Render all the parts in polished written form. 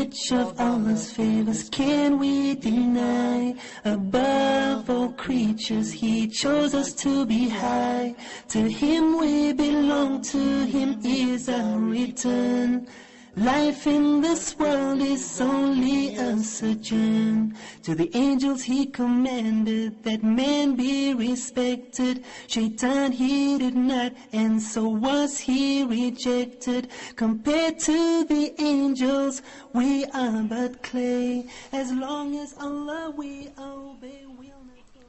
which of Allah's favors can we deny? Above all creatures He chose us to be high. To Him we belong, to Him is our return. Life in this world is only a sojourn. To the angels He commanded that man be respected. Shaitan heeded not, and so was he rejected. Compared to the angels, we are but clay. As long as Allah we obey, we'll not go.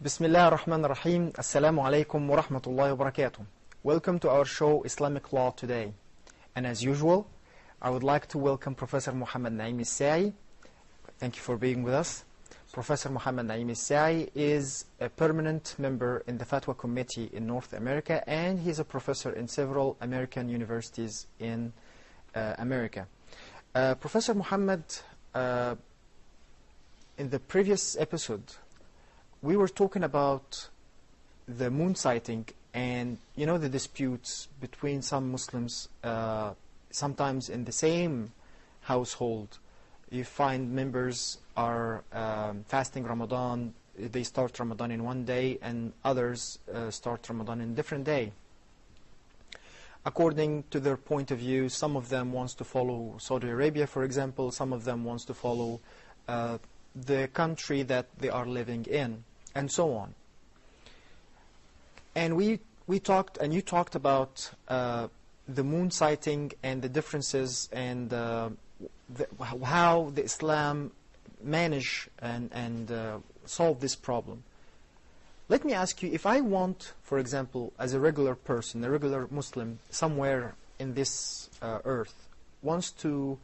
Bismillah ar-Rahman ar-Rahim. Assalamu alaikum wa rahmatullahi wa barakatuh. Welcome to our show Islamic Law Today. And as usual, I would like to welcome Professor Muhammad Naem Asaee. Thank you for being with us. Professor Muhammad Naem Asaee is a permanent member in the Fatwa Committee in North America, and he is a professor in several American universities in America. Professor Muhammad, in the previous episode, we were talking about the moon sighting and, you know, the disputes between some Muslims. Sometimes in the same household, you find members are fasting Ramadan. They start Ramadan in one day, and others start Ramadan in a different day. According to their point of view, some of them wants to follow Saudi Arabia, for example. Some of them wants to follow the country that they are living in, and so on. And we talked, and you talked about the moon sighting and the differences, and how the Islam manage and solve this problem. Let me ask you, if I want, for example, as a regular person, a regular Muslim, somewhere in this earth, wants to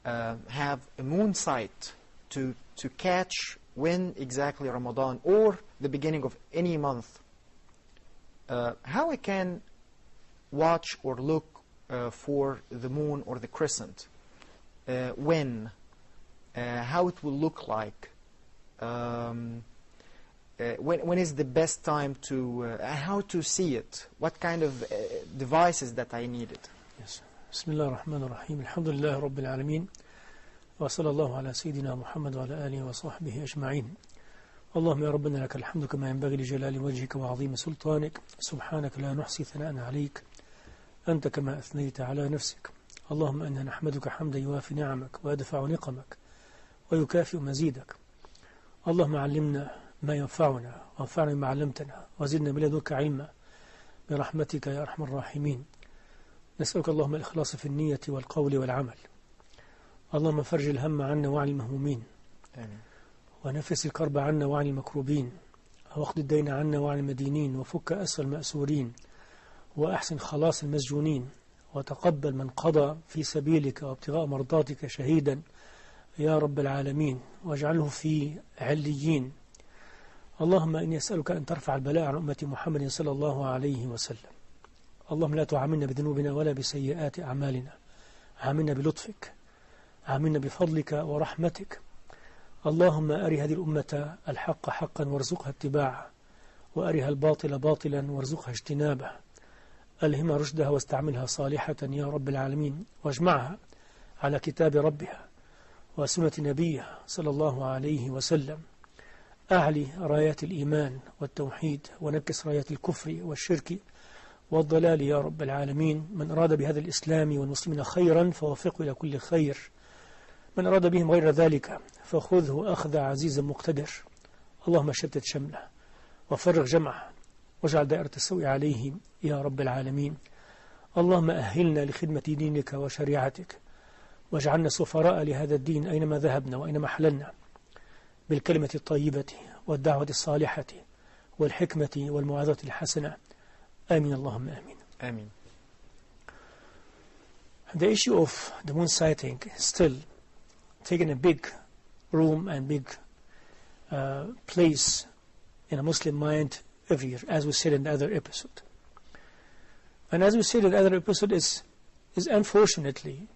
have a moon sight to catch when exactly Ramadan or the beginning of any month, how I can watch or look for the moon or the crescent, when, how it will look like, when is the best time to, how to see it, what kind of devices that I needed. Yes. Bismillah ar-Rahman ar-Rahim. Alhamdulillah Rabbil Alameen. Wa sallallahu ala Sayyidina Muhammad wa ala alihi wa sahbihi ajma'in. اللهم يا ربنا لك الحمد كما ينبغي لجلال وجهك وعظيم سلطانك سبحانك لا نحصي ثناء عليك أنت كما أثنيت على نفسك. اللهم إنا نحمدك حمدا يوافي نعمك ويدفع نقمك ويكافئ مزيدك. اللهم علمنا ما ينفعنا وانفعنا بما علمتنا وزدنا من لدنك علما برحمتك يا أرحم الراحمين. نسألك اللهم الإخلاص في النية والقول والعمل. اللهم فرج الهم عنا وعن المهمومين. آمين. ونفس الكرب عنا وعن المكروبين، واقض الدين عنا وعن المدينين، وفك أسر المأسورين، وأحسن خلاص المسجونين، وتقبل من قضى في سبيلك وابتغاء مرضاتك شهيدا يا رب العالمين، واجعله في عليين. اللهم إني أسألك أن ترفع البلاء عن أمة محمد صلى الله عليه وسلم. اللهم لا تعاملنا بذنوبنا ولا بسيئات أعمالنا، عاملنا بلطفك، عاملنا بفضلك ورحمتك. اللهم أري هذه الأمة الحق حقا وارزقها اتباعه، وأرها الباطل باطلا وارزقها اجتنابه. ألهمها رشدها واستعملها صالحة يا رب العالمين، واجمعها على كتاب ربها وسنة نبيها صلى الله عليه وسلم. أعلي رايات الإيمان والتوحيد، ونكس رايات الكفر والشرك والضلال يا رب العالمين. من أراد بهذا الإسلام والمسلمين خيرا فوفقه إلى كل خير، من أراد بهم غير ذلك فخذه أخذ عزيز مقتدر. اللهم شتت شمله وفرغ جمعه واجعل دائرة السوء عليهم يا رب العالمين. اللهم أهلنا لخدمة دينك وشريعتك، واجعلنا سفراء لهذا الدين أينما ذهبنا وأينما حللنا، بالكلمة الطيبة والدعوة الصالحة والحكمة والموعظة الحسنة. آمين اللهم آمين. آمين. The issue of the moon sighting is still taking a big room and big place in a Muslim mind every year, as we said in the other episode. And as we said in the other episode, is unfortunately,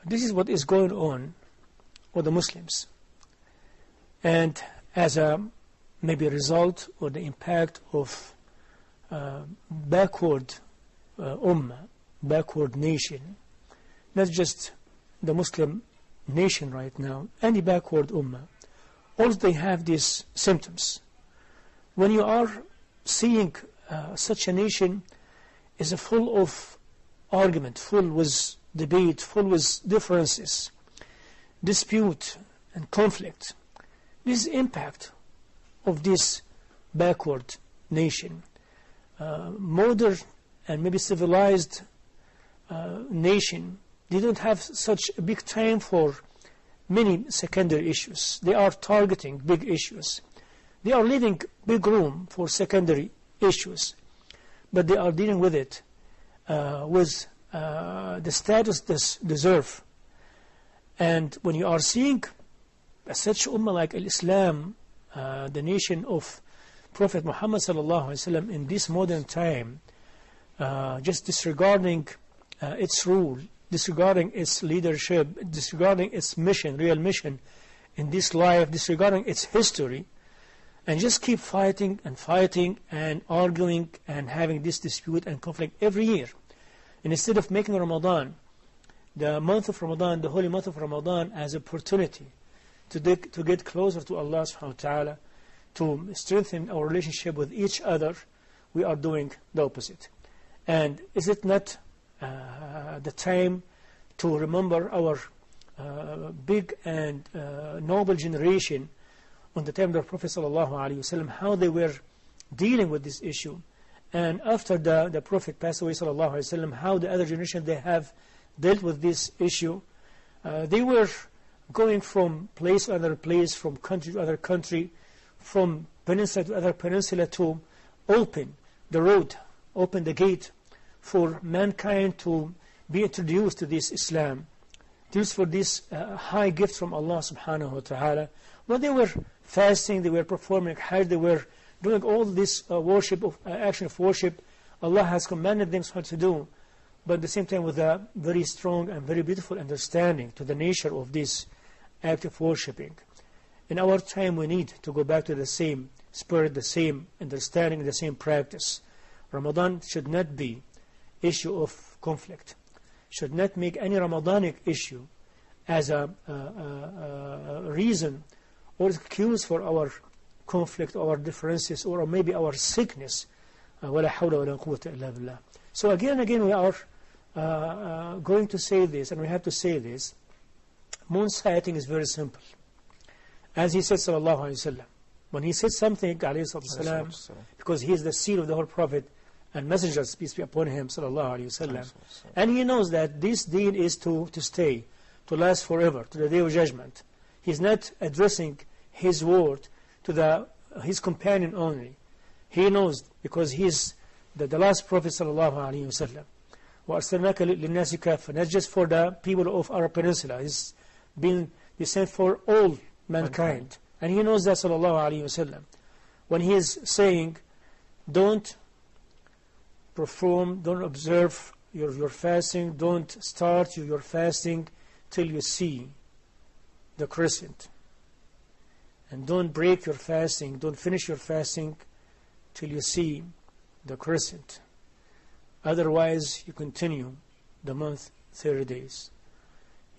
this is what is going on with the Muslims. And as a maybe a result or the impact of backward ummah, backward nation, not just the Muslim nation right now, any backward ummah, all they have these symptoms. When you are seeing such a nation is full of argument, full with debate, full with differences, dispute and conflict, this impact of this backward nation, modern and maybe civilized nation, they don't have such a big time for many secondary issues. They are targeting big issues. They are leaving big room for secondary issues, but they are dealing with it with the status they deserve. And when you are seeing such ummah like Islam, the nation of Prophet Muhammad sallallahu alaihi wasallam in this modern time, just disregarding its rule, disregarding its leadership, disregarding its mission, real mission in this life, disregarding its history, and just keep fighting and arguing and having this dispute and conflict every year. And instead of making Ramadan, the month of Ramadan, the holy month of Ramadan, as an opportunity to get closer to Allah subhanahu wa ta'ala, to strengthen our relationship with each other, we are doing the opposite. And is it not the time to remember our big and noble generation on the time of the Prophet sallallahu alaihi wasallam, how they were dealing with this issue, and after the Prophet passed away sallallahu alaihi wasallam, how the other generation they have dealt with this issue. They were going from place to other place, from country to other country, from peninsula to other peninsula, to open the road, open the gate for mankind to be introduced to this Islam, used for this high gift from Allah subhanahu wa ta'ala. When they were fasting, they were performing Hajj, they were doing all this worship of action of worship Allah has commanded them to do, but at the same time with a very strong and very beautiful understanding to the nature of this act of worshipping. In our time we need to go back to the same spirit, the same understanding, the same practice. Ramadan should not be issue of conflict, should not make any Ramadanic issue as a reason or excuse for our conflict, our differences, or maybe our sickness. وَلَا حَوْلَ وَلَا قُوَّةَ إِلَّا بِاللَّهِ. So again and again we are going to say this, and we have to say this. Moon sighting is very simple. As he said sallallahu alaihi wasallam, when he said something alayhi sallam, because he is the seal of the whole Prophet and messengers, peace be upon him, sallallahu alaihi wasallam, and he knows that this deen is to stay, to last forever, to the day of judgment. He's not addressing his word to his companion only. He knows, because he is the last Prophet sallallahu alaihi wasallam. وَأَرْسَلْنَاكَ لِلنَّاسِ كَافَّةً, not just for the people of our peninsula. He's been sent for all mankind. And he knows that sallallahu alaihi wasallam. When he is saying, don't perform, don't observe your fasting, don't start your fasting till you see the crescent. And don't break your fasting, don't finish your fasting till you see the crescent. Otherwise, you continue the month 30 days.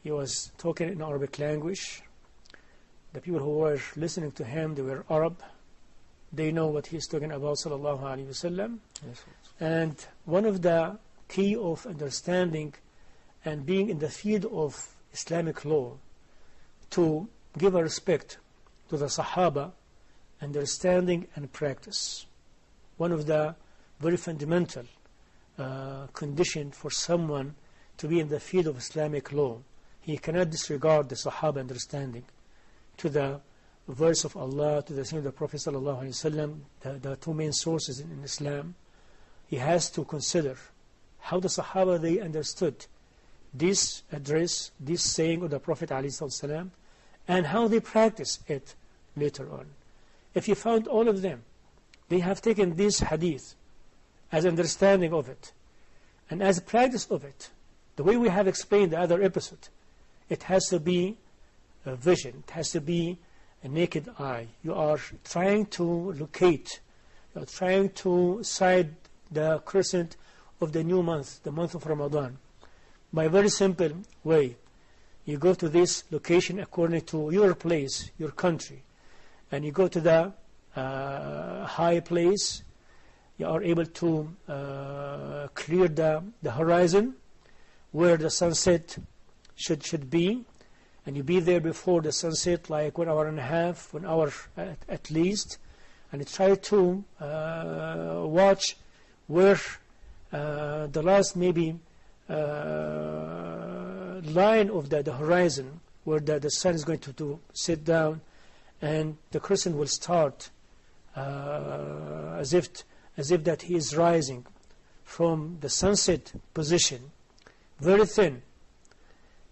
He was talking in Arabic language. The people who were listening to him, they were Arab. They know what he's talking about, sallallahu alaihi wasallam. Yes. And one of the key of understanding and being in the field of Islamic law, to give a respect to the Sahaba, understanding and practice. One of the very fundamental condition for someone to be in the field of Islamic law. He cannot disregard the Sahaba understanding to the verse of Allah, to the Sunnah of the Prophet sallallahu alaihi wasallam, the two main sources in Islam. He has to consider how the Sahaba they understood this address, this saying of the Prophet alaihi wasallam, and how they practice it later on. If you found all of them, they have taken this hadith as understanding of it and as practice of it, the way we have explained the other episode, it has to be a vision, it has to be a naked eye. You are trying to locate, you are trying to sight the crescent of the new month, the month of Ramadan, by a very simple way. you go to this location according to your place, your country, and you go to the high place, you are able to clear the horizon where the sunset should be, and you be there before the sunset, like 1 hour and a half, 1 hour at least, and you try to watch where the last maybe line of the horizon where the sun is going to sit down, and the crescent will start as if that he is rising from the sunset position, very thin,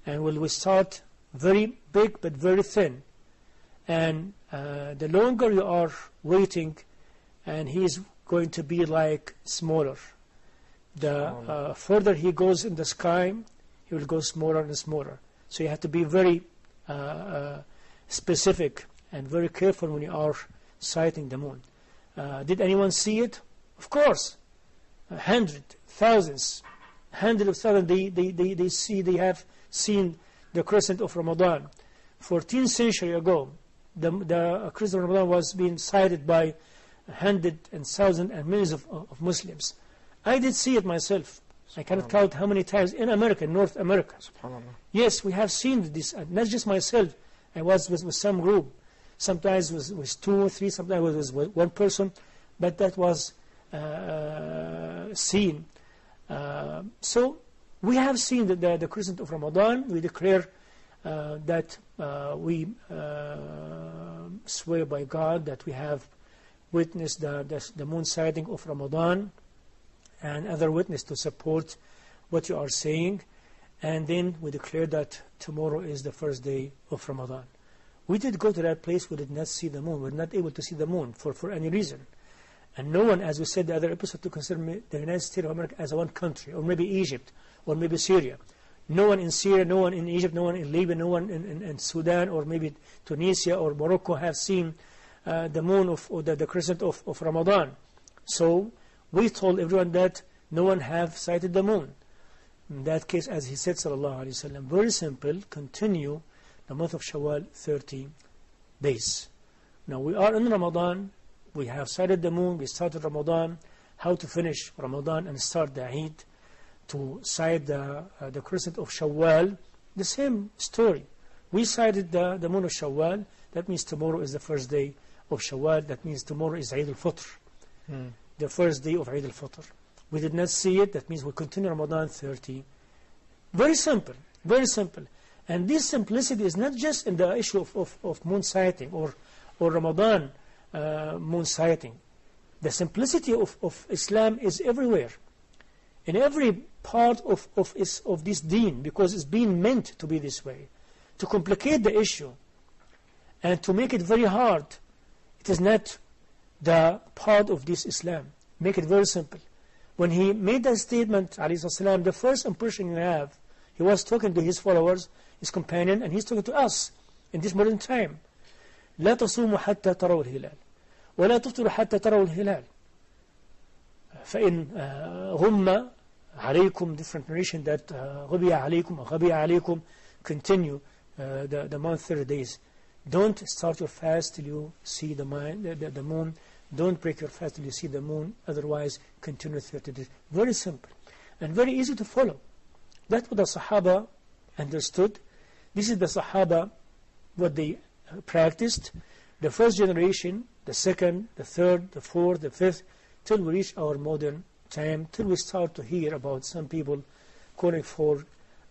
and will start very big but very thin, and the longer you are waiting, and he is going to be like smaller. The further he goes in the sky, he will go smaller and smaller. So you have to be very specific and very careful when you are sighting the moon. Did anyone see it? Of course. Hundreds, thousands, hundreds of thousands, they have seen the crescent of Ramadan. 14th century ago, the crescent of Ramadan was being sighted by hundreds and thousands and millions of Muslims. I did see it myself. I cannot count how many times in America, in North America. Yes, we have seen this, not just myself. I was with some group. Sometimes with 2 or 3, sometimes with 1 person, but that was seen. So we have seen the crescent of Ramadan. We declare that we swear by God that we have witnessed the moon sighting of Ramadan, and other witness to support what you are saying, and then we declare that tomorrow is the first day of Ramadan. We did go to that place, we did not see the moon. We were not able to see the moon for any reason. And no one, as we said the other episode, to consider the United States of America as one country, or maybe Egypt, or maybe Syria. No one in Syria, no one in Egypt, no one in Libya, no one in Sudan, or maybe Tunisia or Morocco have seen the moon or the crescent of Ramadan. So we told everyone that no one have sighted the moon. In that case, as he said, sallallahu alaihi wasallam, very simple, continue the month of Shawwal 30 days. Now we are in Ramadan, we have sighted the moon, we started Ramadan. How to finish Ramadan and start the Eid, to sight the crescent of Shawwal, the same story. We sighted the moon of Shawwal, that means tomorrow is the first day of Shawwal, that means tomorrow is Eid al-Fitr. The first day of Eid al-Fitr. We did not see it, that means we continue Ramadan 30. Very simple, very simple. And this simplicity is not just in the issue of moon sighting or Ramadan moon sighting. The simplicity of Islam is everywhere, in every part of this deen, because it's been meant to be this way. To complicate the issue and to make it very hard, it is not the part of this Islam. Make it very simple. When he made that statement, ﷺ, the first impression you have, he was talking to his followers, his companion, and he's talking to us in this modern time. لا تصوموا حتى تروا الهلال ولا تفطروا حتى تروا الهلال فإن غم عليكم, different narration, that غبي عليكم or غبي عليكم, continue the month 30 days. Don't start your fast till you see the moon. Don't break your fast till you see the moon. Otherwise, continue 30 days. Very simple and very easy to follow. That's what the Sahaba understood. This is the Sahaba, what they practiced. The first generation, the second, the third, the fourth, the fifth, till we reach our modern time, till we start to hear about some people calling for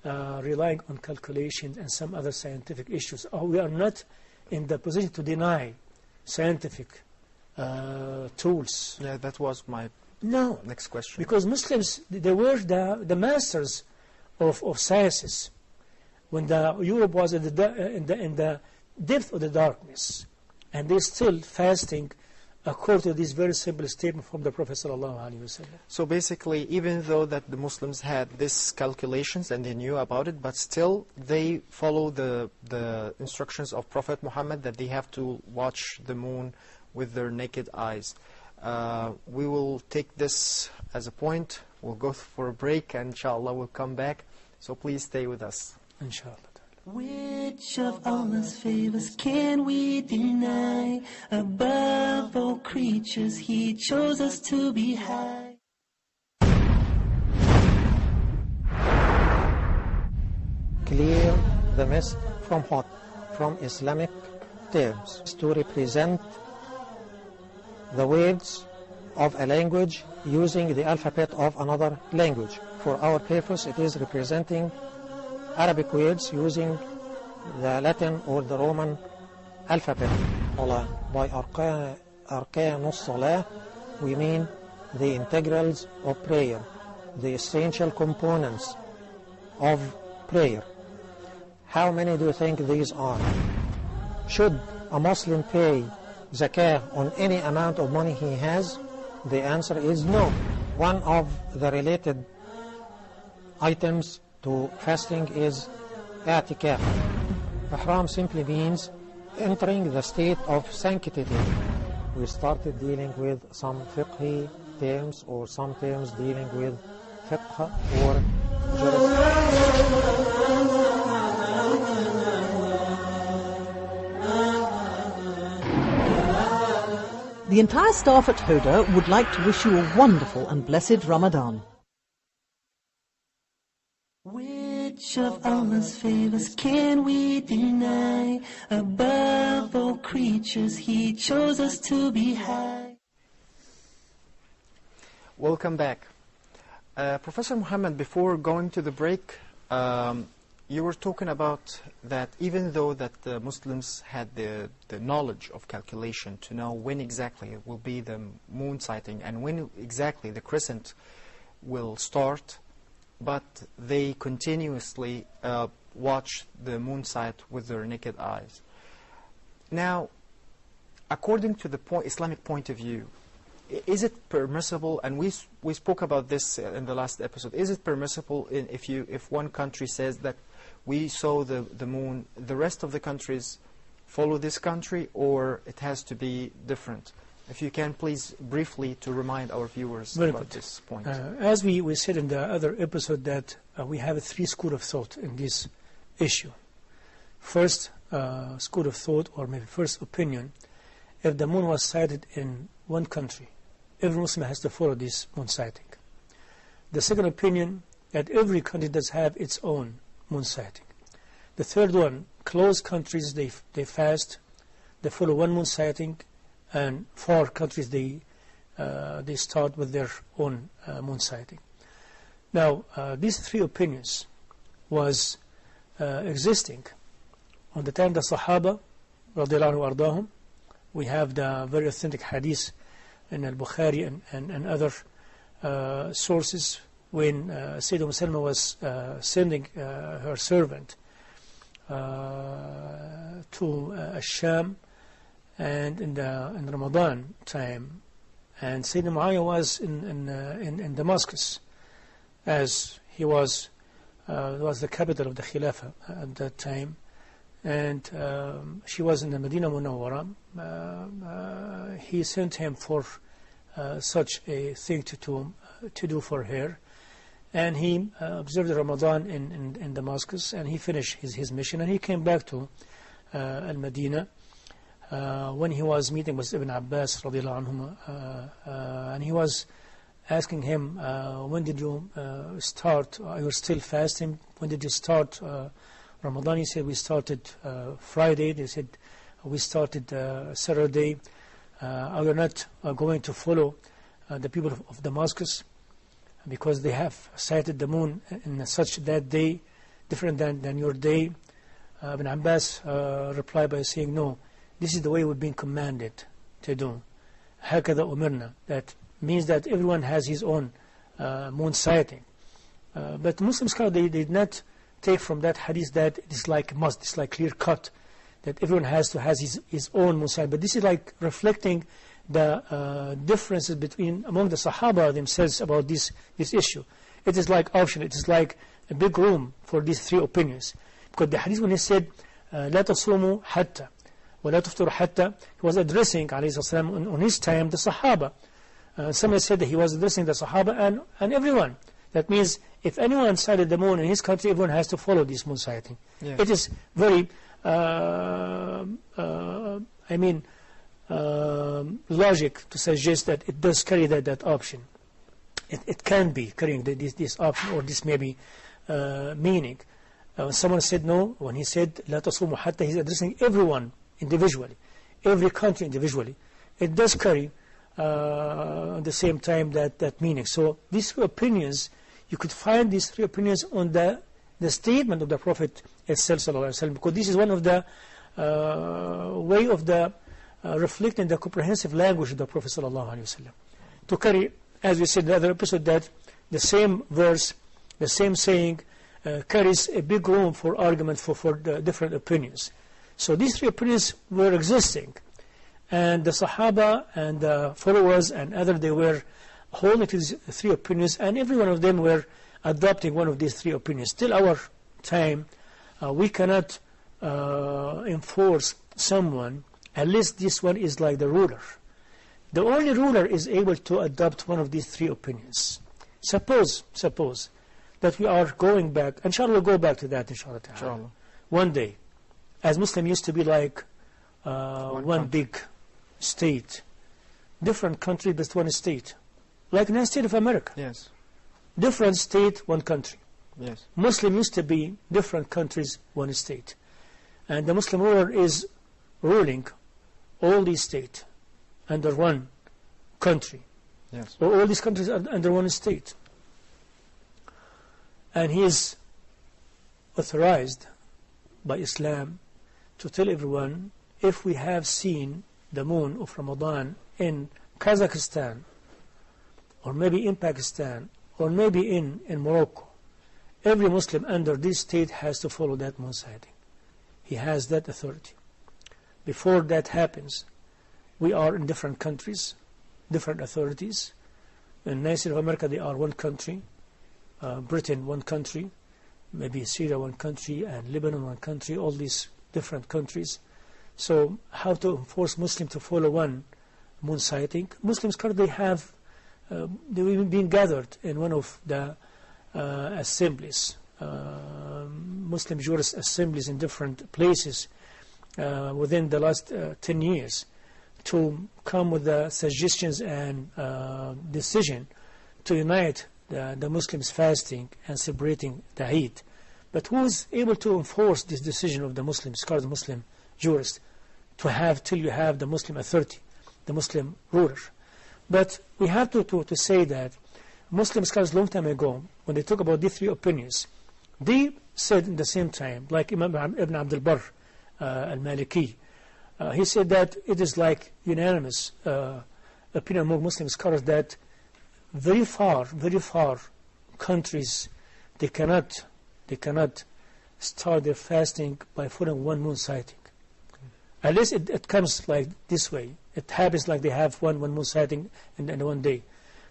relying on calculations and some other scientific issues. We are not in the position to deny scientific tools. Yeah, that was my next question. Because Muslims, they were the masters of sciences when Europe was in the depth of the darkness, and they're still fasting according to this very simple statement from the Prophet ﷺ. So basically, even though that the Muslims had these calculations and they knew about it, but still they follow the instructions of Prophet Muhammad that they have to watch the moon with their naked eyes. We will take this as a point. We'll go for a break, and inshallah we'll come back. So please stay with us. Inshallah. Which of Allah's favors can we deny? Above all creatures, He chose us to be high. Clear the mist from hot, from Islamic terms, to represent the words of a language using the alphabet of another language. For our purpose, it is representing Arabic words using the Latin or the Roman alphabet. By arkan salah, we mean the integrals of prayer, the essential components of prayer. How many do you think these are? Should a Muslim pay zakah on any amount of money he has? The answer is no. One of the related items to fasting is i'tikaf. Ihram simply means entering the state of sanctity. We started dealing with some fiqhi terms or some terms dealing with fiqh or jurisprudence. The entire staff at Huda would like to wish you a wonderful and blessed Ramadan. Which of Allah's favors can we deny? Above all creatures, He chose us to be high. Welcome back. Professor Muhammad, before going to the break, you were talking about that even though that the Muslims had the knowledge of calculation to know when exactly it will be the moon sighting and when exactly the crescent will start, but they continuously watch the moon sight with their naked eyes. Now, according to the Islamic point of view, is it permissible, and we spoke about this in the last episode, is it permissible if one country says that we saw the moon, the rest of the countries follow this country, or it has to be different? If you can please briefly to remind our viewers about this point. As we said in the other episode that we have a three school of thought in this issue. First school of thought, or maybe first opinion, if the moon was sighted in one country, every Muslim has to follow this moon sighting. The second opinion, that every country does have its own moon sighting. The third one, closed countries, they fast, they follow one moon sighting, and far countries, they start with their own moon sighting. Now, these three opinions was existing on the time of the Sahaba, radiallahu anhu ardahum. We have the very authentic hadith in Al-Bukhari and other sources when Sayyidah Salma was sending her servant to Sham, and in Ramadan time, and Sayyidina Muawiyah was in Damascus, as he was the capital of the Khilafah at that time, and she was in the Medina Munawwara. He sent him for such a thing to do for her, and he observed Ramadan in Damascus, and he finished his mission, and he came back to Al-Madinah. When he was meeting with Ibn Abbas radiallahu anhuma, and he was asking him, when did you start? You were still fasting. When did you start Ramadan? He said, we started Friday. They said, we started Saturday. Are you not going to follow the people of Damascus? Because they have sighted the moon in such that day, different than your day. Ibn Abbas replied by saying, no, this is the way we've been commanded to do. هكذا أمرنا. That means that everyone has his own moon sighting. But Muslim scholars, they did not take from that hadith that it is like must, it's like clear cut, that everyone has his own moon sighting. But this is like reflecting the differences among the Sahaba themselves about this issue. It is like option, it is like a big room for these three opinions. Because the hadith when he said, لا تصوموا حتى ولا تفطروا حتى, he was addressing عليه الصلاة والسلام on his time the Sahaba. Somebody said that he was addressing the Sahaba and everyone, That means if anyone sighted the moon in his country, everyone has to follow this moon sighting. Yes. It is very, logic to suggest that it does carry that option. It can be carrying this option or this maybe meaning. Someone said no, when he said لا تصوموا حتى, he's addressing everyone individually, every country individually. It does carry at the same time that meaning. So these three opinions, you could find these three opinions on the statement of the Prophet itself, because this is one of the way of the reflecting the comprehensive language of the Prophet to carry, as we said in the other episode, that the same verse, the same saying carries a big room for argument for the different opinions. So these three opinions were existing, and the Sahaba and the followers and others, they were holding to these three opinions, and every one of them were adopting one of these three opinions. Till our time, we cannot enforce someone unless this one is like the ruler. The only ruler is able to adopt one of these three opinions. Suppose that we are going back, inshallah we'll go back to that inshallah. One day, as Muslim used to be like one big state, different country but one state, like the United States of America. Yes. Different state, one country. Yes. Muslim used to be different countries, one state, and the Muslim ruler is ruling all these states under one country. Yes. Or all these countries are under one state, and he is authorized by Islam to tell everyone, if we have seen the moon of Ramadan in Kazakhstan, or maybe in Pakistan, or maybe in Morocco, every Muslim under this state has to follow that moon sighting. He has that authority. Before that happens, we are in different countries, different authorities. In the United States of America, they are one country, Britain one country, maybe Syria one country, and Lebanon one country, all these different countries. So how to enforce Muslims to follow one moon sighting? Muslims currently have they've been gathered in one of the assemblies, Muslim jurist assemblies in different places within the last 10 years to come with the suggestions and decision to unite the Muslims fasting and celebrating the Eid. But who is able to enforce this decision of the Muslim scholars, Muslim jurists, to have till you have the Muslim authority, the Muslim ruler? But we have to say that Muslim scholars long time ago, when they talk about these three opinions, they said in the same time, like Imam Ibn Abdul Barr al-Maliki, he said that it is like unanimous opinion among Muslim scholars that very far countries, they cannot start their fasting by following one moon sighting. Unless it comes like this way. It happens like they have one moon sighting in one day.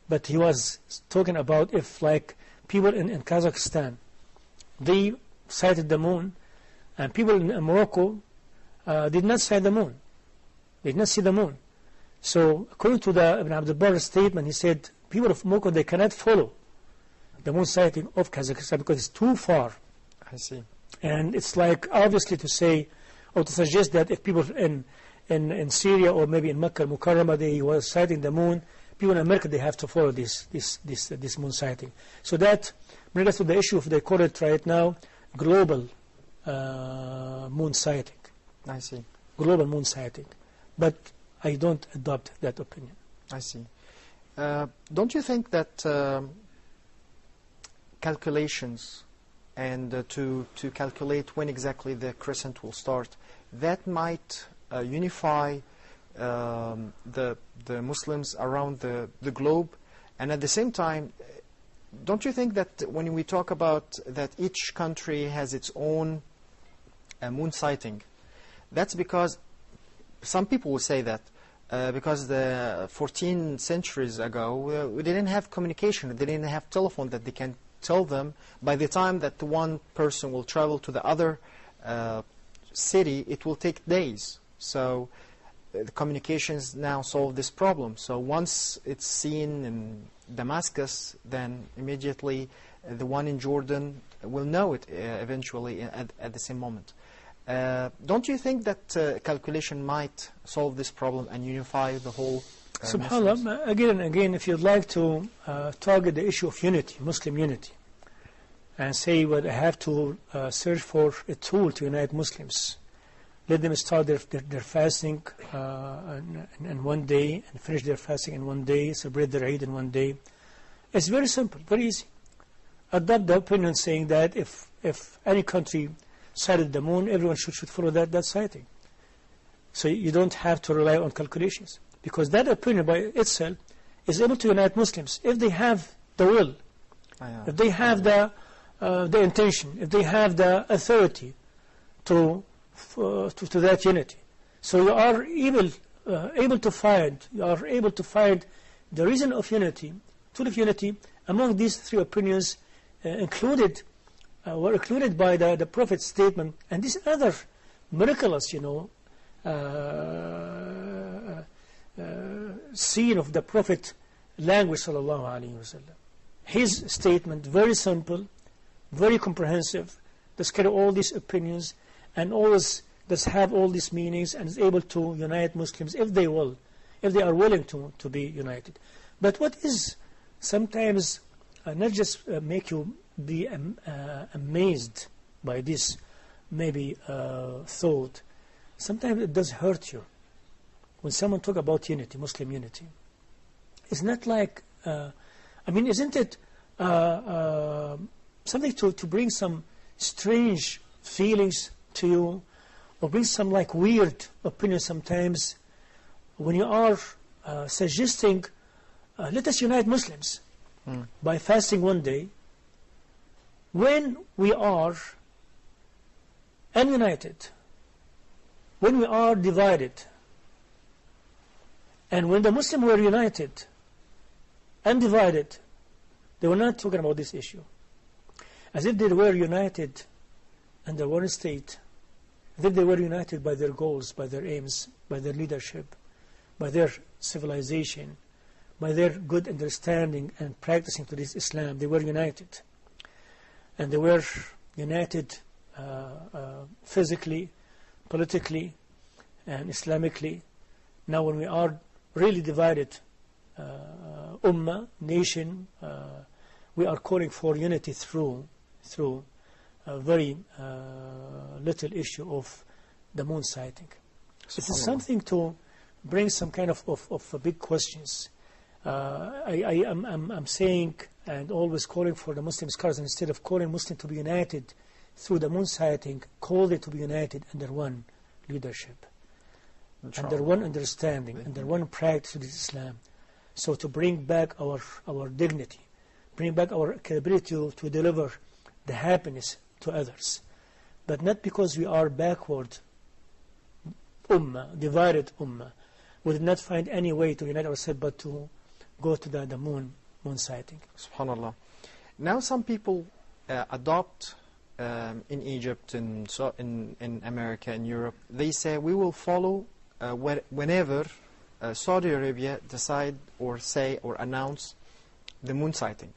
But he was talking about if like people in Kazakhstan, they sighted the moon, and people in Morocco did not sight the moon. They did not see the moon. So according to the Ibn Abdul Barr's statement, he said people of Morocco, they cannot follow the moon sighting of Kazakhstan because it's too far. I see. And it's like obviously to say or to suggest that if people in Syria or maybe in Mecca al-Mukarramah, they were sighting the moon, people in America, they have to follow this moon sighting. So that brings us to the issue of, they call it right now, global moon sighting. I see. Global moon sighting. But I don't adopt that opinion. I see. Don't you think that calculations and to calculate when exactly the crescent will start, that might unify the Muslims around the globe? And at the same time, don't you think that when we talk about that each country has its own moon sighting, that's because some people will say that because the 14 centuries ago we didn't have communication, they didn't have telephone that they can tell them by the time that one person will travel to the other city, it will take days. So the communications now solve this problem. So once it's seen in Damascus, then immediately the one in Jordan will know it eventually at the same moment. Don't you think that calculation might solve this problem and unify the whole SubhanAllah, again and again, if you'd like to target the issue of unity, Muslim unity, and say, well, I have to search for a tool to unite Muslims, let them start their fasting in one day and finish their fasting in one day, celebrate their Eid in one day. It's very simple, very easy. Adopt the opinion saying that if any country sighted the moon, everyone should follow that sighting. So you don't have to rely on calculations, because that opinion by itself is able to unite Muslims if they have the will, if they have the intention, if they have the authority to that unity. So you are able to find the reason of unity, tool of unity, among these three opinions were included by the Prophet's statement, and these other miraculous, scene of the Prophet language, sallallahu alaihi wasallam. His statement, very simple, very comprehensive, does carry all these opinions and always does have all these meanings and is able to unite Muslims if they are willing to be united. But what is sometimes not just make you be amazed by this maybe thought, sometimes it does hurt you when someone talk about unity, Muslim unity. It's not like isn't it something to bring some strange feelings to you, or bring some like weird opinions sometimes when you are suggesting let us unite Muslims by fasting one day, when we are ununited, when we are divided, and when the Muslims were united and divided, they were not talking about this issue. As if they were united under one state, as if they were united by their goals, by their aims, by their leadership, by their civilization, by their good understanding and practicing to this Islam. They were united. And they were united physically, politically, and Islamically. Now when we are really divided, ummah, nation, we are calling for unity through a very little issue of the moon sighting. This is something to bring some kind of big questions. I'm saying and always calling for the Muslim scholars, instead of calling Muslims to be united through the moon sighting, call them to be united under one leadership, under one understanding, under one practice of Islam. So to bring back our dignity, bring back our capability to deliver the happiness to others, but not because we are backward ummah, divided ummah. We did not find any way to unite ourselves but to go to the moon sighting. Subhanallah. Now some people adopt in Egypt and so in America and Europe, they say we will follow whenever Saudi Arabia decide or say or announce the moon sighting.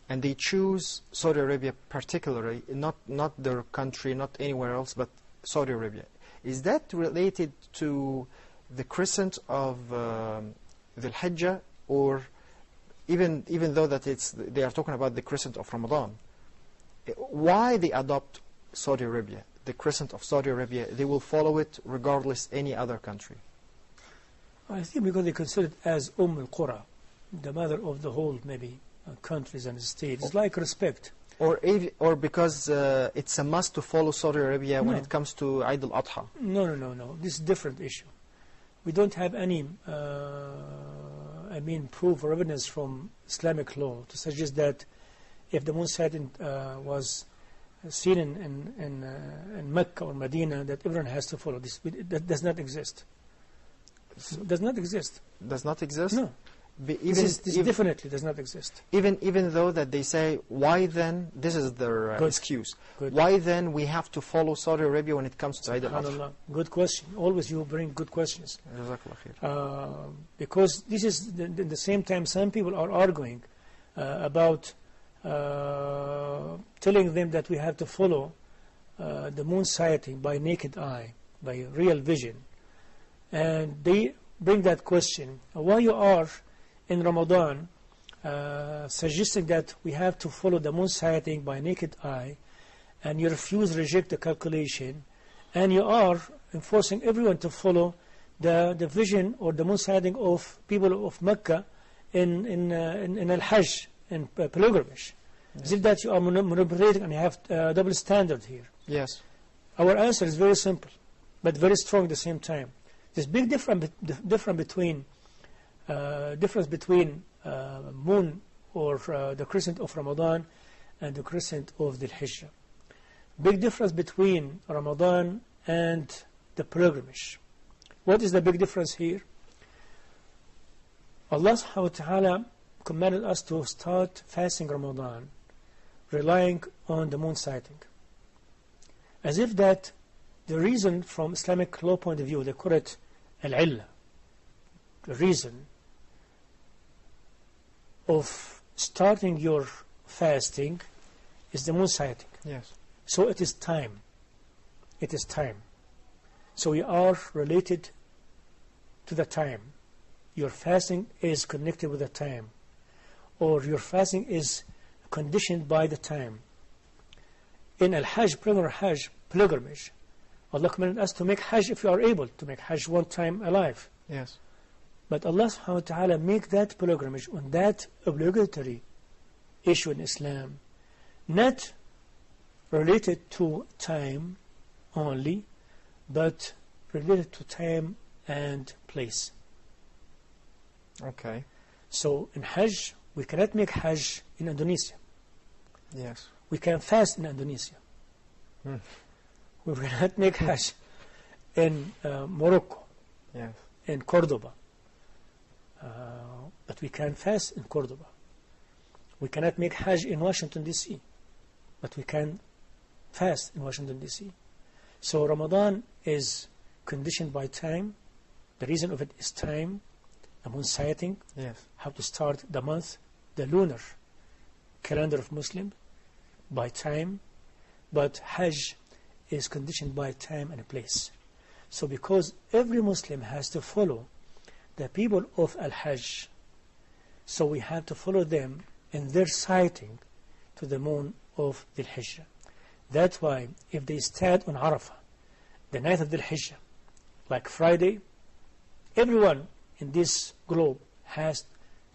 And they choose Saudi Arabia particularly, not their country, not anywhere else, but Saudi Arabia. Is that related to the crescent of the Hajjah, or even though that they are talking about the crescent of Ramadan? Why they adopt Saudi Arabia, the crescent of Saudi Arabia? They will follow it regardless any other country. I think because they consider it as al-Qura, the mother of the whole maybe countries and states. It's like respect. Or because it's a must to follow Saudi Arabia when it comes to Eid al-Adha. No. This is a different issue. We don't have any proof or evidence from Islamic law to suggest that if the moon sighting was seen in Mecca or Medina, that everyone has to follow this. That does not exist. Does not exist. Does not exist? No. This definitely does not exist. Even though that they say, why then, this is their excuse, why then we have to follow Saudi Arabia when it comes to Eid al-Adha? Good question. Always you bring good questions. Jazakallah khair. Because this is, at the same time, some people are arguing about telling them that we have to follow the moon sighting by naked eye, by real vision. And they bring that question, why you are in Ramadan suggesting that we have to follow the moon sighting by naked eye, and you reject the calculation, and you are enforcing everyone to follow the vision or the moon sighting of people of Mecca in Al-Hajj, in pilgrimage. Yes. Is it that you are manipulating and you have double standard here? Yes. Our answer is very simple, but very strong at the same time. There's big difference between moon or the crescent of Ramadan and the crescent of the Hijjah. Big difference between Ramadan and the pilgrimage. What is the big difference here? Allah subhanahu wa ta'ala commanded us to start fasting Ramadan relying on the moon sighting. As if that the reason from Islamic law point of view, they call it al-illah, the reason of starting your fasting is the moon sighting. Yes. So it is time. It is time. So you are related to the time. Your fasting is connected with the time, or your fasting is conditioned by the time. In Al-Hajj, pilgrimage, Allah commanded us to make Hajj if you are able to make Hajj one time alive. Yes. But Allah subhanahu wa ta'ala make that pilgrimage on that obligatory issue in Islam not related to time only, but related to time and place. Okay. So in Hajj, we cannot make Hajj in Indonesia. Yes. We can fast in Indonesia. We cannot make Hajj in Morocco, yes, in Cordoba. But we can fast in Cordoba. We cannot make Hajj in Washington, D.C., but we can fast in Washington, D.C. So Ramadan is conditioned by time. The reason of it is time, the moon sighting, yes, how to start the month, the lunar calendar of Muslim, by time. But Hajj is conditioned by time and place. So because every Muslim has to follow the people of Al-Hajj, so we have to follow them in their sighting to the moon of Dhul Hijjah. That's why if they stand on Arafah, the night of Dhul Hijjah, like Friday, everyone in this globe has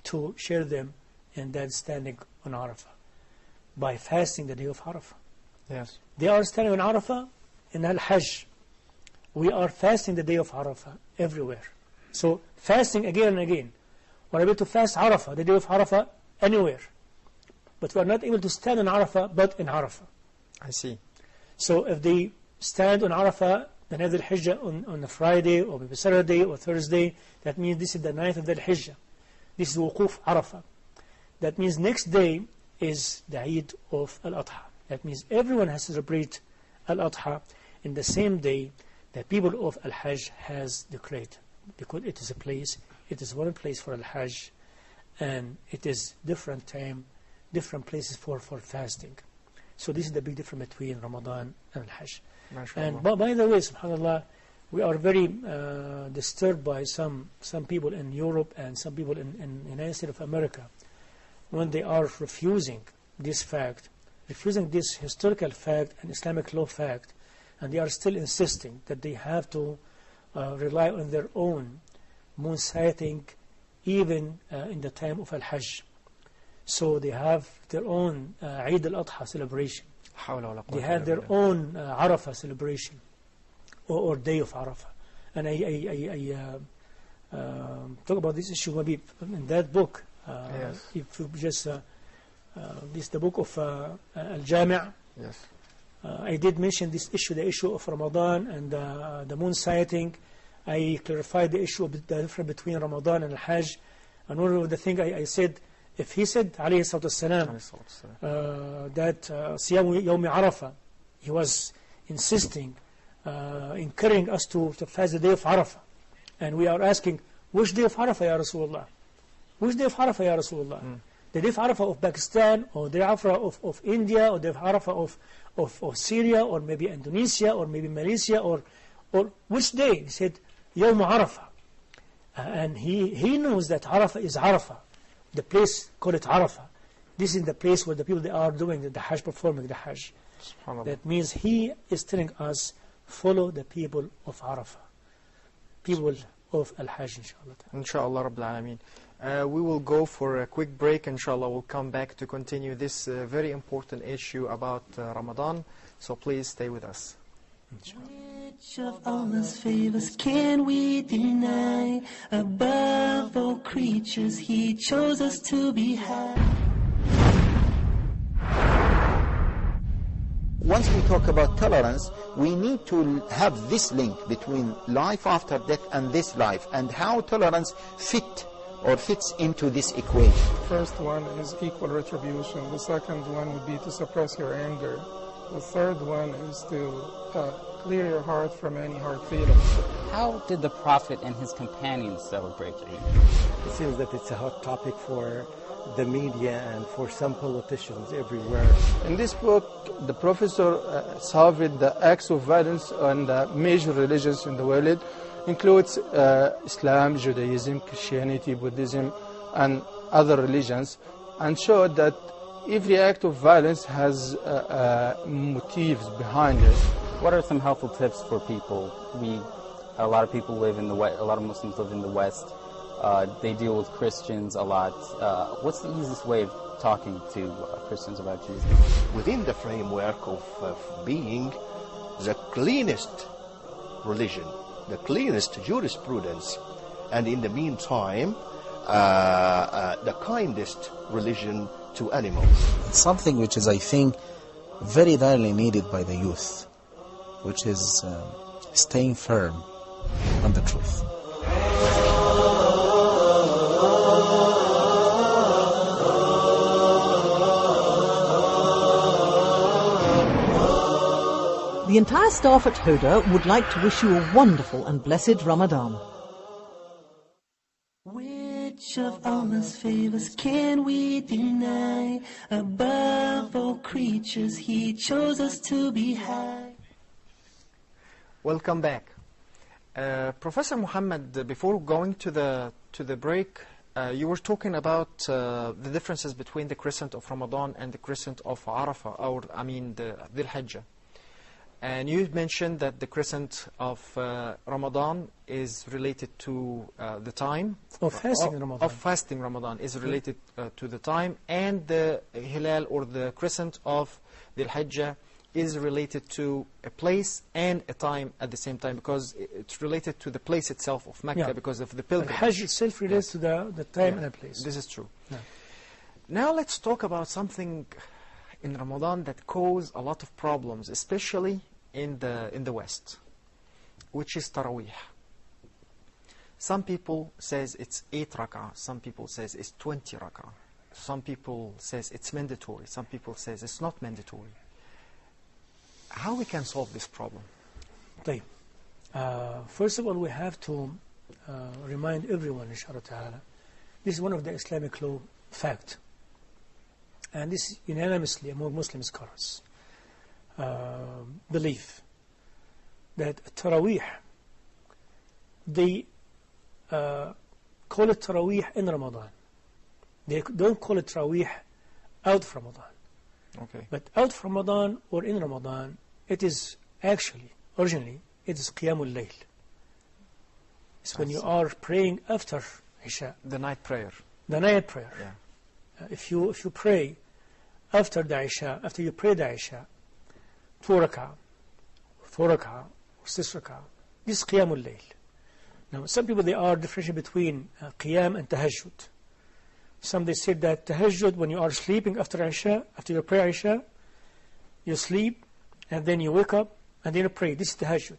to share them in that standing on Arafah by fasting the day of Arafah. Yes. They are standing on Arafah in Al-Hajj. We are fasting the day of Arafah everywhere. So fasting again and again. We are able to fast Arafah, the day of Arafah, anywhere. But we are not able to stand on Arafah, but in Arafah. I see. So if they stand on Arafah, the night of the Hijjah on a Friday, or maybe Saturday or Thursday, that means this is the night of the Hijjah. This is Wuquf Arafah. That means next day is the Eid of Al-Adha. That means everyone has to celebrate Al-Adha in the same day that people of Al-Hajj has declared. Because it is a place, it is one place for Al-Hajj, and it is different time, different places for fasting. So this is the big difference between Ramadan and Al-Hajj. And by the way, subhanAllah, we are very disturbed by some people in Europe and some people in the United States of America when they are refusing this fact, refusing this historical fact and Islamic law fact, and they are still insisting that they have to rely on their own moon sighting even in the time of Al-Hajj. So they have their own Eid al-Adha celebration. They have their own Arafah celebration or day of Arafah. And I talk about this issue maybe in that book. Yes. If you just this is the book of Al-Jami'. Yes. I did mention this issue, the issue of Ramadan and the moon sighting. I clarified the issue of the difference between Ramadan and Al-Hajj. And one of the things I said, if he said, alayhi salatu wasalam, that Siyamu Yawmi Arafah, he was insisting, encouraging us to fast the day of Arafah. And we are asking, which day of Arafah, Ya Rasulullah? Which day of Arafah, Ya Rasulullah? The day of Arafah of Pakistan, or the day of Arafah of India, or the day of Arafah of Syria, or maybe Indonesia, or maybe Malaysia, or which day? He said, Yawm Arafah. And he knows that Arafah is Arafah. The place, call it Arafah. This is the place where the people, they are doing the Hajj, performing the Hajj. That means he is telling us, follow the people of Arafah. People of Al-Hajj, inshallah. Inshallah Rabbil Alameen. We will go for a quick break. Inshallah, we'll come back to continue this very important issue about Ramadan. So please stay with us. Which of Allah's favors can we deny? Above all creatures, He chose us to be high. Once we talk about tolerance, we need to have this link between life after death and this life, and how tolerance fits into this equation. First one is equal retribution. The second one would be to suppress your anger. The third one is to clear your heart from any hard feelings. How did the Prophet and his companions celebrate Eid? It seems that it's a hot topic for the media and for some politicians everywhere. In this book, the professor solved the acts of violence on the major religions in the world, includes Islam, Judaism, Christianity, Buddhism, and other religions, and showed that every act of violence has motives behind it. What are some helpful tips for people? A lot of people live in the West, a lot of Muslims live in the West. They deal with Christians a lot. What's the easiest way of talking to Christians about Jesus? Within the framework of being the cleanest religion, the cleanest jurisprudence, and in the meantime, the kindest religion to animals. It's something which is, I think, very rarely needed by the youth, which is staying firm on the truth. The entire staff at Huda would like to wish you a wonderful and blessed Ramadan. Which of Allah's favors can we deny? Above all creatures, He chose us to be high. Welcome back. Professor Muhammad, before going to the break, you were talking about the differences between the crescent of Ramadan and the crescent of Arafah, or I mean the Dhul Hijjah. And you mentioned that the crescent of Ramadan is related to the time of fasting Ramadan. Of fasting Ramadan is related to the time, and the Hilal or the crescent of the Hijjah is related to a place and a time at the same time, because it's related to the place itself of Mecca, because of the pilgrimage. The Hajj itself relates to the time and the place. This is true. Now let's talk about something in Ramadan that cause a lot of problems, especially in the West, which is Taraweeh. Some people says it's 8 rak'ah, some people says it's 20 rak'ah, some people says it's mandatory, some people says it's not mandatory. How we can solve this problem? First of all, we have to remind everyone, inshallah ta'ala, this is one of the Islamic law fact. And this is unanimously among Muslim scholars belief that Taraweeh, they call it Taraweeh in Ramadan. They don't call it Taraweeh out of Ramadan. Okay. But out of Ramadan or in Ramadan, it is actually, originally, it is Qiyamul Layl. It's when you are praying after Isha. The night prayer. The night prayer. Yeah. If you pray after the Isha, after you pray the Isha, 2 rak'ah, 4 rak'ah, or 6 rak'ah, this is Qiyamul Layl. Now, some people, they are differentiating between Qiyam and Tahajjud. Some, they say that Tahajjud, when you are sleeping after Isha, after you pray Isha, you sleep, and then you wake up, and then you pray. This is Tahajjud.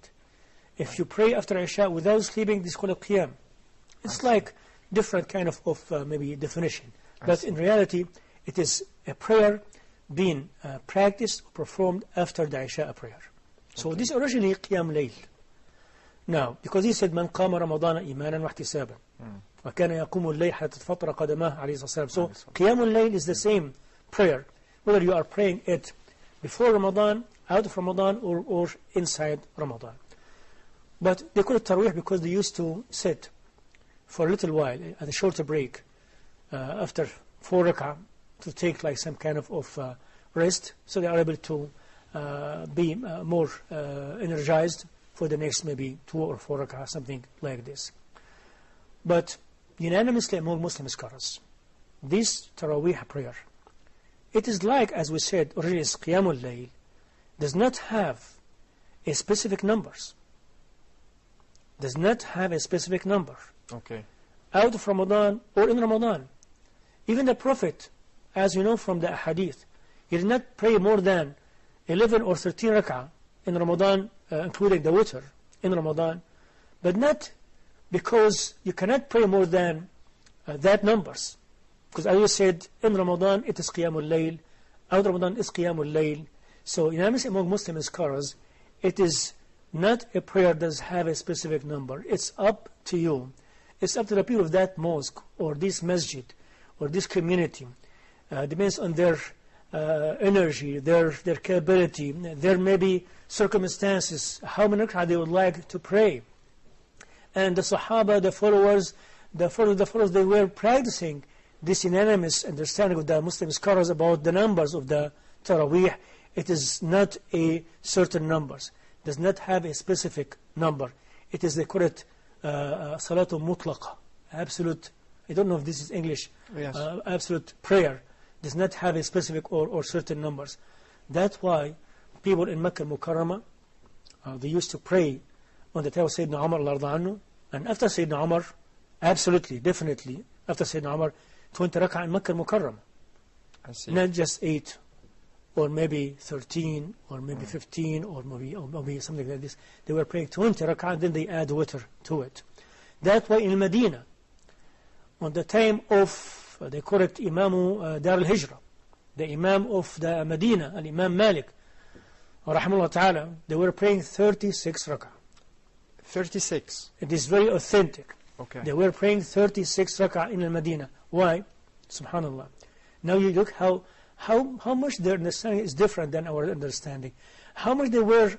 If you pray after Isha without sleeping, this is called Qiyam. It's like different kind of maybe definition. But in reality, it is a prayer being practiced or performed after the Isha prayer. So this originally Qiyam Layl. Now, because he said, من قام رمضان إيمانا واحتسابا وكان يقوم الليل حتى تفطر قدماه عليه الصلاة والسلام. So Qiyam Layl is the same prayer, whether you are praying it before Ramadan, out of Ramadan, or inside Ramadan. But they call it Tarawih because they used to sit for a little while at a shorter break after 4 rak'ah to take like some kind of rest, so they are able to be more energized for the next maybe 2 or 4 rak'ah, something like this. But unanimously among Muslim scholars, this Taraweeh prayer, it is like, as we said, originally is Qiyamul Layl, does not have a specific numbers. Does not have a specific number. Okay. Out of Ramadan or in Ramadan. Even the Prophet, as you know from the hadith, he did not pray more than 11 or 13 rak'ah in Ramadan, including the witr in Ramadan, but not because you cannot pray more than that numbers. Because as you said, in Ramadan it is Qiyamul Layl, out of Ramadan is Qiyamul Layl. So unanimously among Muslim scholars, it is not a prayer that does have a specific number. It's up to you. It's up to the people of that mosque or this masjid or this community. Depends on their energy, their capability, their maybe circumstances, how many rak'ah they would like to pray. And the Sahaba, the followers, they were practicing this unanimous understanding of the Muslim scholars about the numbers of the Taraweeh. It is not a certain numbers. It does not have a specific number. It is the correct Salatu Mutlaqa, absolute, I don't know if this is English, yes. Absolute prayer. Does not have a specific or certain numbers. That's why people in Makkah Mukarramah, they used to pray on the time of Sayyidina Umar radhiyallahu anhu, and after Sayyidina Umar, absolutely, definitely, after Sayyidina Umar, 20 rak'ah in Makkah Mukarramah. I see. Not just 8, or maybe 13, or maybe 15, or maybe something like this. They were praying 20 rak'ah, and then they add witr to it. That way in Medina, on the time of they call it Imam Dar al-Hijrah, the Imam of the Medina, Al-Imam Malik, rahimahullah ta'ala, they were praying 36 rak'ah. 36? It is very authentic. Okay. They were praying 36 rak'ah in Medina. Why? Subhanallah. Now you look how much their understanding is different than our understanding. How much they were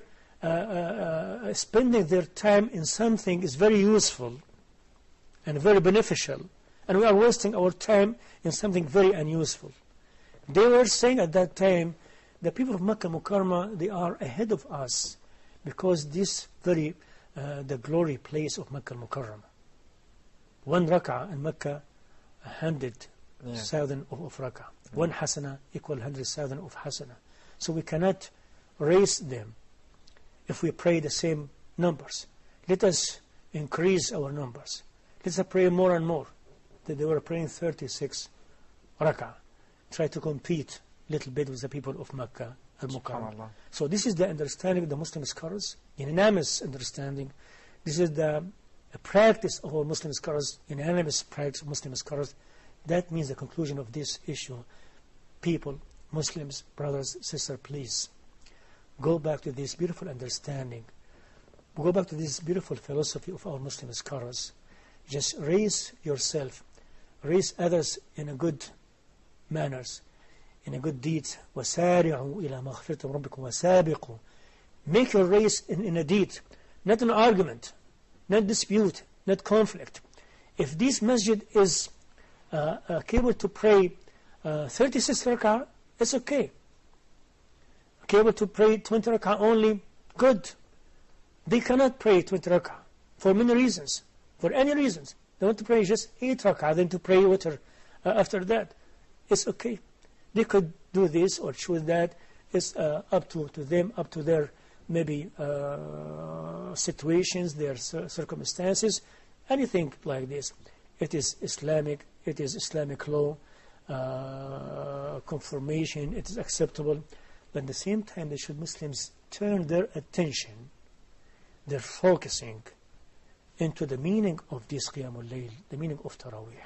spending their time in something is very useful and very beneficial. And we are wasting our time in something very unuseful. They were saying at that time, the people of Makkah Mukarramah, they are ahead of us because this very, the glory place of Makkah Mukarramah. 1 rak'ah in Makkah, 100,000 of rak'ah. 1 hasana equal 100,000 of hasana. So we cannot raise them if we pray the same numbers. Let us increase our numbers. Let us pray more and more. They were praying 36 rak'ah. Try to compete a little bit with the people of Makkah al-Mukarramah. So this is the understanding of the Muslim scholars, unanimous understanding. This is the practice of our Muslim scholars, unanimous practice of Muslim scholars. That means the conclusion of this issue. People, Muslims, brothers, sisters, please go back to this beautiful understanding. Go back to this beautiful philosophy of our Muslim scholars. Just raise yourself, raise others in a good manners, in a good deeds. وَسَارِعُوا إِلَى مَغْفِرَةٍ رَبِّكُمْ وَسَابِقُوا. Make your race in a deed, not an argument, not dispute, not conflict. If this masjid is capable to pray 36 rak'ah, it's okay. Capable to pray 20 rak'ah only, good. They cannot pray 20 rak'ah for many reasons. For any reasons. They want to pray just 8 rak'ah, then to pray witr after that. It's okay. They could do this or choose that. It's up to them, up to their maybe situations, their circumstances, anything like this. It is Islamic, it is Islamic law, confirmation, it is acceptable. But at the same time, they should Muslims turn their attention, their focusing, into the meaning of this Qiyamul Layl, the meaning of Taraweeh.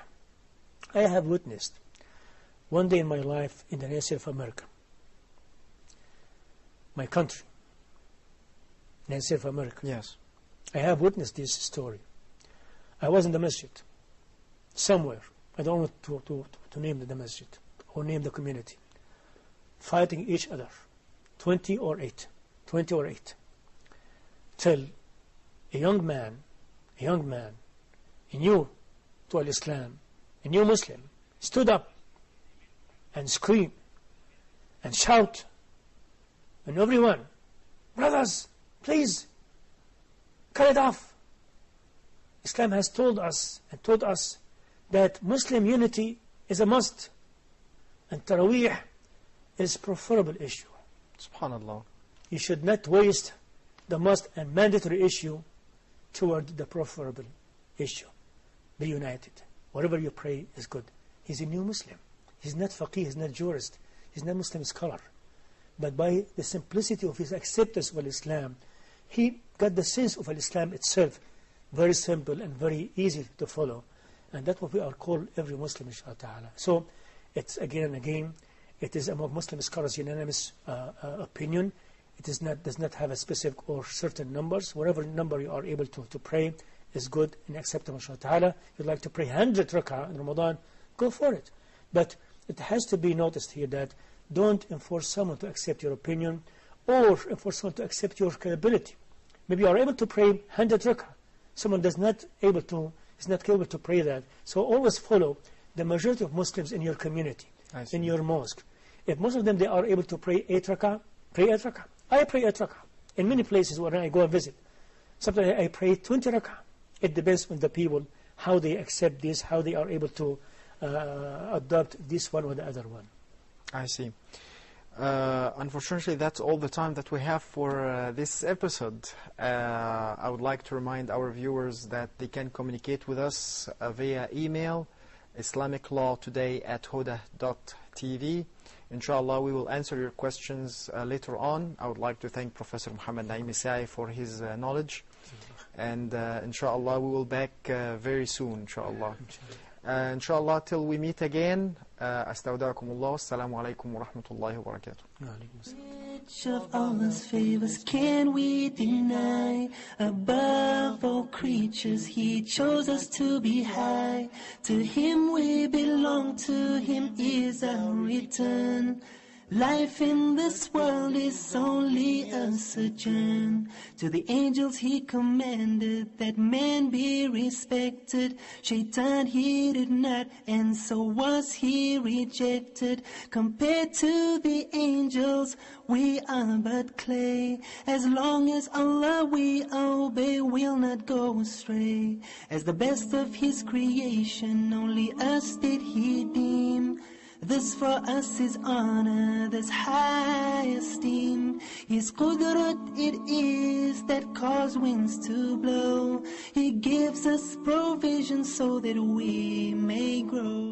I have witnessed one day in my life in the United States of America, my country, United States of America. Yes. I have witnessed this story. I was in the masjid, somewhere. I don't want to name the masjid or name the community, fighting each other, 20 or 8, till a young man, he new to Islam, a new Muslim, stood up and screamed and shout, and everyone, brothers, please, cut it off. Islam has told us and taught us that Muslim unity is a must, and Taraweeh is a preferable issue. Subhanallah. You should not waste the must and mandatory issue toward the preferable issue. Be united. Whatever you pray is good. He's a new Muslim. He's not faqih, he's not jurist, he's not Muslim scholar. But by the simplicity of his acceptance of Islam, he got the sense of Islam itself, very simple and very easy to follow. And that's what we are called every Muslim, inshallah ta'ala. So it's again and again, it is among Muslim scholars unanimous opinion. It is not, does not have a specific or certain numbers. Whatever number you are able to pray is good and acceptable, inshallah ta'ala. If you'd like to pray 100 rak'ah in Ramadan, go for it. But it has to be noticed here that don't enforce someone to accept your opinion or enforce someone to accept your credibility. Maybe you are able to pray 100 rak'ah. Someone is not able to pray that. So always follow the majority of Muslims in your community, in your mosque. If most of them, they are able to pray 8 rak'ah, pray 8 rak'ah. I pray 8 rak'ah. In many places when I go and visit, sometimes I pray 20 rak'ah. It depends on the people, how they accept this, how they are able to adopt this one or the other one. I see. Unfortunately, that's all the time that we have for this episode. I would like to remind our viewers that they can communicate with us via email, islamiclawtoday@huda.tv. Inshallah, we will answer your questions later on. I would like to thank Professor Muhammad Naem Asaee for his knowledge. And inshallah, we will back very soon, inshallah. Inshallah, till we meet again, astaudakumullah, assalamu alaikum wa rahmatullahi wa barakatuh. Which of Allah's favors can we deny? Above all creatures, He chose us to be high. To Him we belong, to Him is our return. Life in this world is only a sojourn. To the angels He commanded that man be respected. Shaitan heeded not, and so was he rejected. Compared to the angels, we are but clay. As long as Allah we obey, we'll not go astray. As the best of His creation, only us did He deem. This for us is honor, this high esteem. His qudrat it is that cause winds to blow. He gives us provision so that we may grow.